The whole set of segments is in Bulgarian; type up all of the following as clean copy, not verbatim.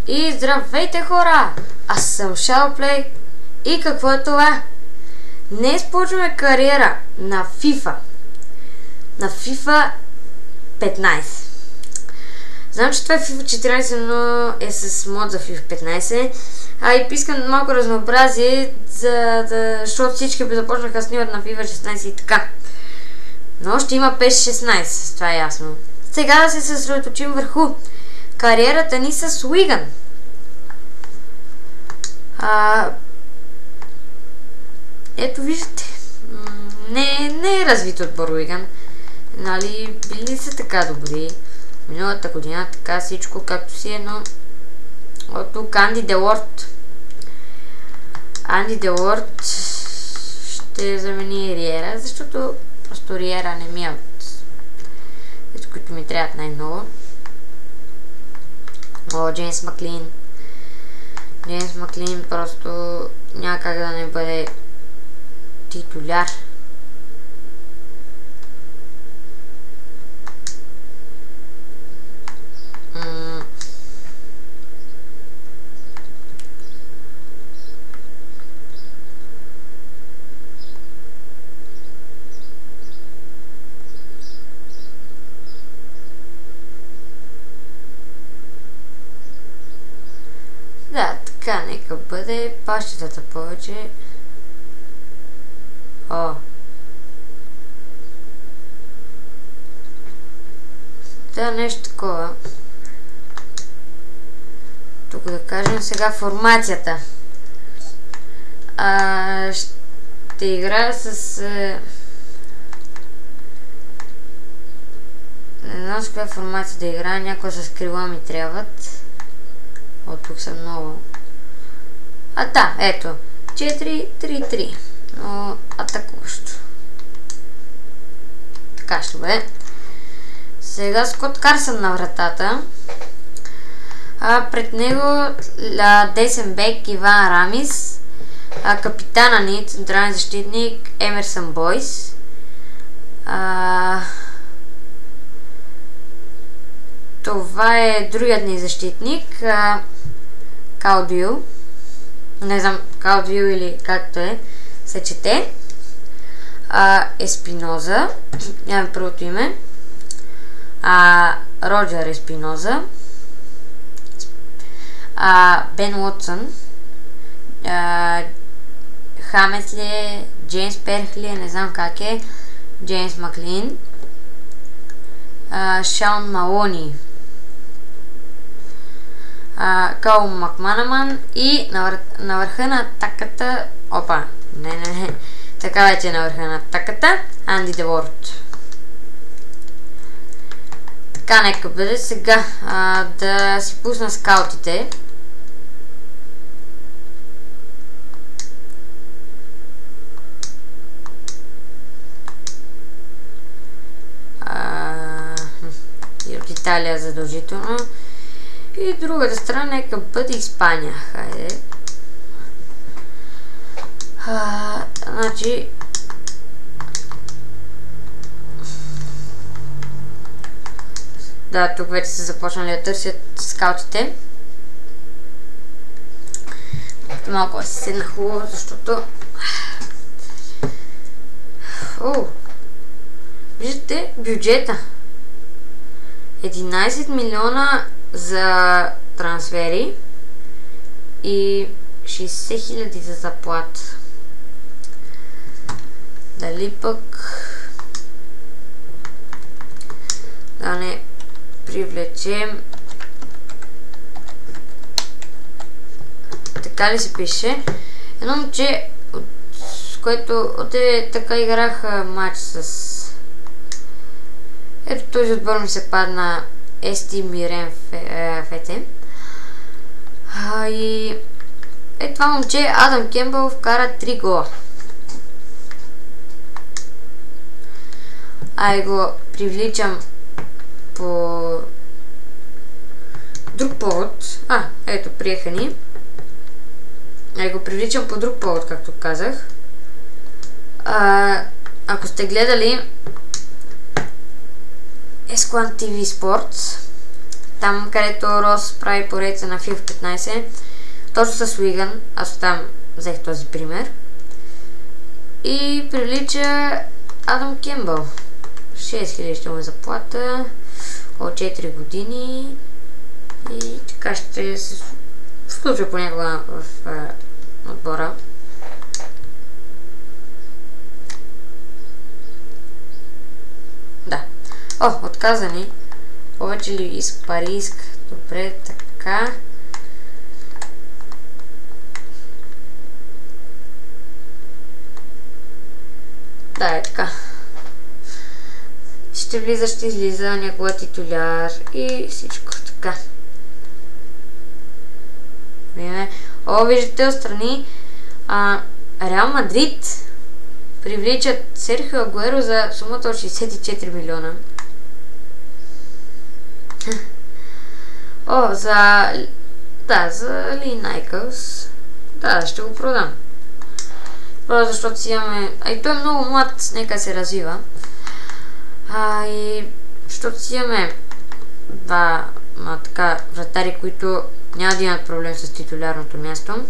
И здравейте хора! Аз съм Shadowplay и какво е това? Днес почваме кариера на FIFA. На FIFA 15. Знам, че това е FIFA 14, но е с мод за FIFA 15. И искам малко разнообразие, защото всички започнаха да снимат на FIFA 16 и така. Но ще има PES 16, това е ясно. Сега да се съсредоточим върху кариерата ни с Уиган. Ето виждате, не е развит отбор Уиган. Нали, били са така добри. Миналата година така всичко както си е, но от тук Анди Делорд. Анди Делорд ще замени Риера, защото просто Риера не ми е от които ми трябват най-много. Джеймс Маклин. Джеймс Маклин просто няма как да не бъде титуляр. Да, така, нека бъде пащетата повече. Да, нещо такова. Тук да кажем сега формацията. Ще играя с... Не знам с коя формация да играя, някоя с крила ми трябват. От тук са много. Да, ето. 4-3-3. Но атакуващо. Така ще бъде. Сега Скот Карсън на вратата. Пред него десен бек Иван Рамис. Капитана ни, централен защитник Емерсън Бойс. Това е другият ни защитник Калдвил. Не знам, Калдвил или както е се чете. Еспиноза. Нямаме първото име. Роджер Еспиноза. Бен Уотсън. Хамес ли е? Джеймс Перх ли е? Не знам как е. Джеймс Маклин. Шаун Малони. Кал Макманаман и на върха на атаката... Не. Така вече на върха на атаката Анди Делорд. Така, нека бъде сега да си пусна скаутите. И от Италия задължително. И другата страна нека бъде Испания. Хайде. Значи... Да, тук вече са започнали да търсят скаутите. Малко си седна хубаво, защото... Виждате бюджета. 11 милиона за трансфери и 60 000 за заплата. Дали пък да не привлечем... Така ли се пише? Едно момче, с което така играх матч с... Ето този отбор ми се падна Ести Мирен Фете. И това момче Адам Кембъл вкара 3 гола. Го привличам по друг повод. Ето, приеха ни. Го привличам по друг повод, както казах. Ако сте гледали Esquan TV Sports, там където Рос прави поредица на FIFA 15, точно с Уиган, аз оттам взех този пример. И прилича Адам Кембъл. 6000 ще му е заплата, от 4 години и така ще се случва понякога в отбора. Да. Отказани. Повече ли пари иска? Добре, така. Да, е така. Ще влиза, ще излиза някога титуляр и всичко така. Виждате отстрани. Реал Мадрид привличат Серхио Агуеро за сумата от 64 милиона. За Линайкълс. Да, ще го продам. Просто защото си имаме... и той е много млад, нека се развива. И защото си имаме вратари, които няма да имат проблем с титулярното място.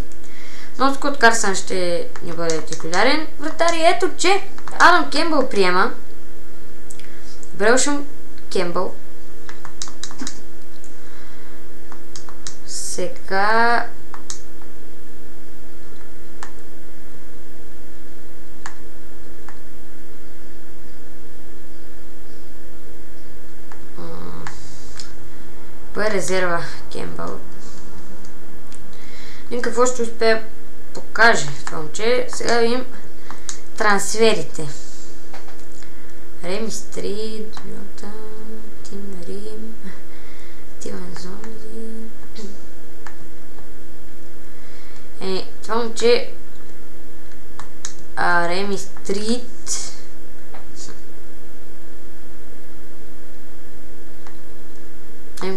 Но Скот Карсън ще ни бъде титулярен. Вратари, ето че Адам Кембъл приема. Брелшъм Кембъл. Сега... Кое е резерва Кембъл? И какво ще успея покаже това момче? Сега видим трансферите. Реми Стрит, Тим Рим, Тиван Зонзи. Това момче Реми Стрит.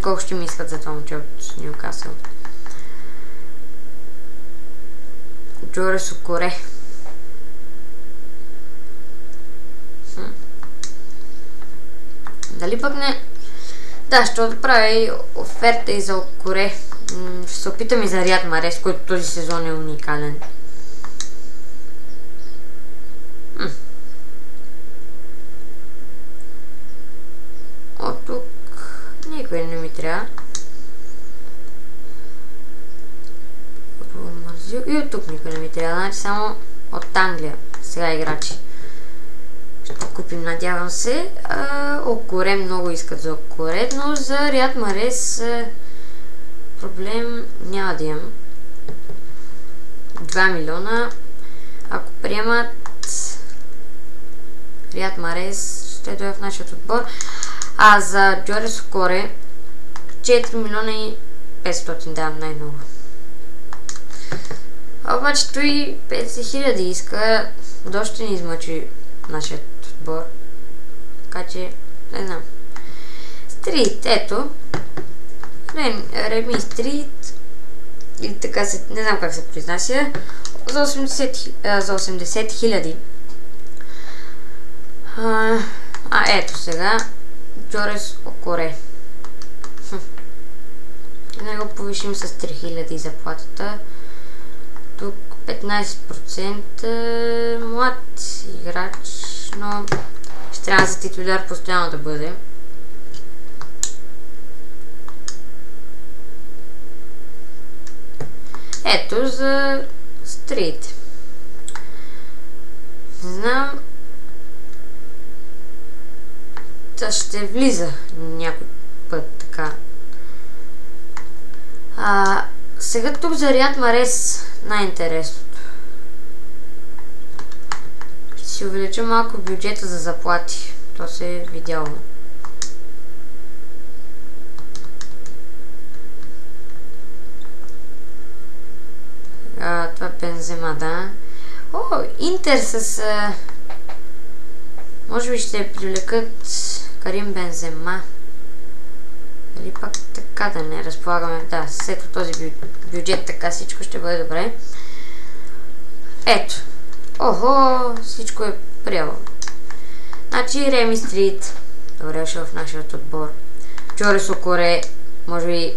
Колко ще ми искат за това момче от Нюкасъл. Джоре Сокоре. Дали пък не... Да, ще отправя и оферта и за Окоре. Ще се опитам и за Риад Марес, който този сезон е уникален. От тук никой не ми трябва. И от тук никой не ми трябва. Значи само от Англия сега играчи. Ще купим, надявам се. Окоре много искат за Окоре, но за Риад Марес проблем няма да имам. 2 милиона. Ако приемат Риад Марес, ще дойде в нашия отбор. За Джоре Сокоре 4 милиона и 500 давам най-много. Обаче той 50 000 иска, доста ни измъчи нашият отбор. Така че, не знам. Стрит, ето. Реми Стрит. Или така се, не знам как се произнася. За 80 000. Ето сега. Джорес Окоре. Не го повишим с 3000 заплатата. Тук 15% млад играч, но ще трябва за титуляр постоянно да бъде. Ето за Стрит. Не знам. Ще влиза някой път така. Сега тук за Риад Марес най-интересното. Ще си увелича малко бюджета за заплати. То се е видяло. Това е Бензема, да. Интер с... може би ще привлекат Карим Бензема. Дали пак така да не разполагаме? Да, след този бюджет така всичко ще бъде добре. Ето. Всичко е приело. Значи Реми Стрит. Добре, ще в нашия отбор. Джоре Сокоре. може би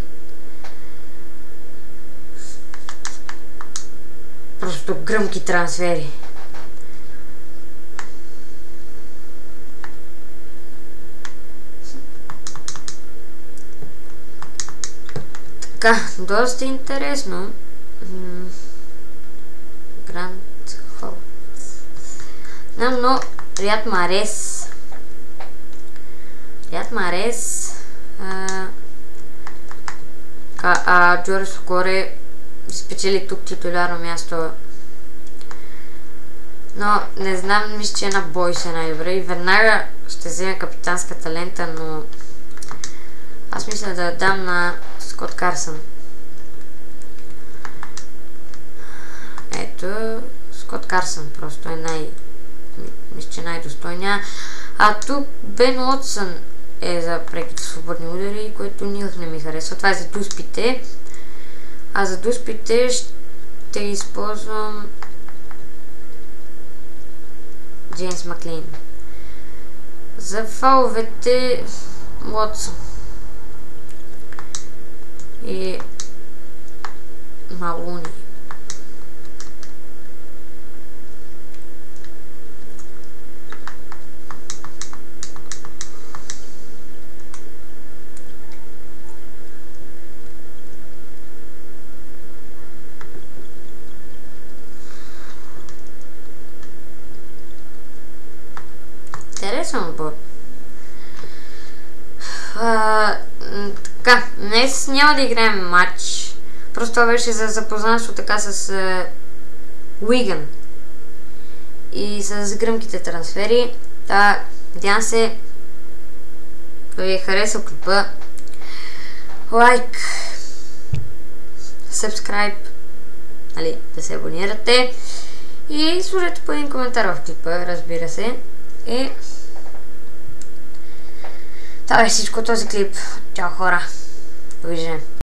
просто гръмки трансфери. Така, доста интересно. Гранд Хол. Но Рияд Марес. Джоре Сокоре спечели тук титулярно място. Но не знам, мисля, че на бой се най-добре и веднага ще вземе капитанската лента, но аз мисля да дам на Скот Карсън. Ето, Скот Карсън просто е мисля, че най-достойния. А тук Бен Уотсън е за преките свободни удари, което никак не ми харесва. Това е за дуспите. А за дуспите ще използвам Джеймс Маклейн. За фаловете Уотсън и Малуни. Интересен отбор. Така, днес няма да играем матч. Просто това беше за запознанство така с Уигън и с гръмките трансфери. Надявам се да ви е харесал клипа. Лайк, subscribe, да се абонирате и служете по един коментар в клипа, разбира се. И това е всичко от този клип. Чао, хора! Довиждане!